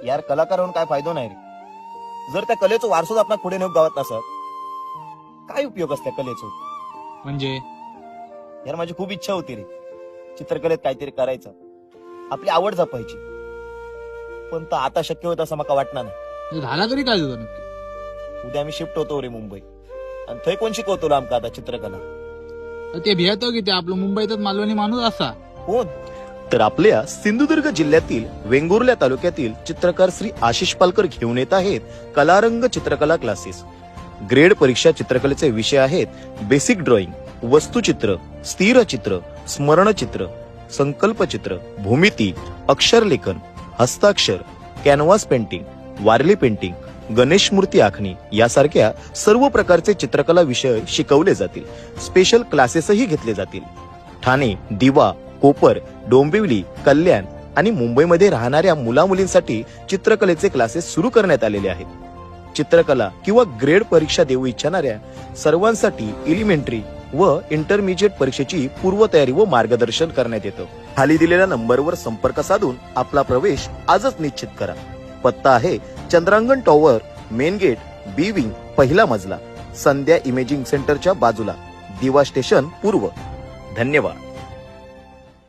यार कलाकार होऊन काय फायदो नाही रे. जर त्या कलेचं वारसोच आपण पुढे नेऊ गावात नसत काय उपयोग असत्या कलेचं. म्हणजे यार माझी खूप इच्छा होती रे चित्रकलेत काहीतरी करायचं, आपली आवड जपायची. पण तर आता शक्य होत असं मला वाटणार नाही. झाला तरी काय तुझं नक्की? उद्या आम्ही शिफ्ट होतो रे मुंबई, आणि थंय कोण शिकवतो आमका आता चित्रकला? ते भियातो की ते आपलं मुंबईतच मालवणी माणूस असा कोण? तर आपल्या सिंधुदुर्ग जिल्ह्यातील वेंगुर्ला तालुक्यातील चित्रकार श्री आशिष पालकर घेऊन येत आहेत कलारंग चित्रकला क्लासेस. ग्रेड परीक्षा चित्रकलेचे विषय आहेत बेसिक ड्रॉइंग, वस्तुचित्र, स्थिर चित्र, स्मरणचित्र, संकल्पचित्र, भूमिती, अक्षरलेखन, हस्ताक्षर, canvas painting, Warli painting, Ganesh मूर्ती आखणी यासारख्या सर्व प्रकारचे चित्रकला विषय शिकवले जातील. स्पेशल क्लासेसही घेतले जातील. ठाणे, दिवा, कोपर, डोंबिवली, कल्याण आणि मुंबईमध्ये राहणाऱ्या मुला मुलींसाठी चित्रकलेचे क्लासेस सुरू करण्यात आलेले आहेत. चित्रकला किंवा ग्रेड परीक्षा देऊ इच्छिणाऱ्या सर्वांसाठी एलिमेंटरी व इंटरमिजिएट परीक्षेची पूर्वतयारी व मार्गदर्शन करण्यात येतं. खाली दिलेल्या नंबरवर संपर्क साधून आपला प्रवेश आजच निश्चित करा. पत्ता आहे चंद्रांगण टॉवर, मेन गेट, बी विंग, पहिला मजला, संध्या इमेजिंग सेंटरच्या बाजूला, दिवा स्टेशन पूर्व. धन्यवाद.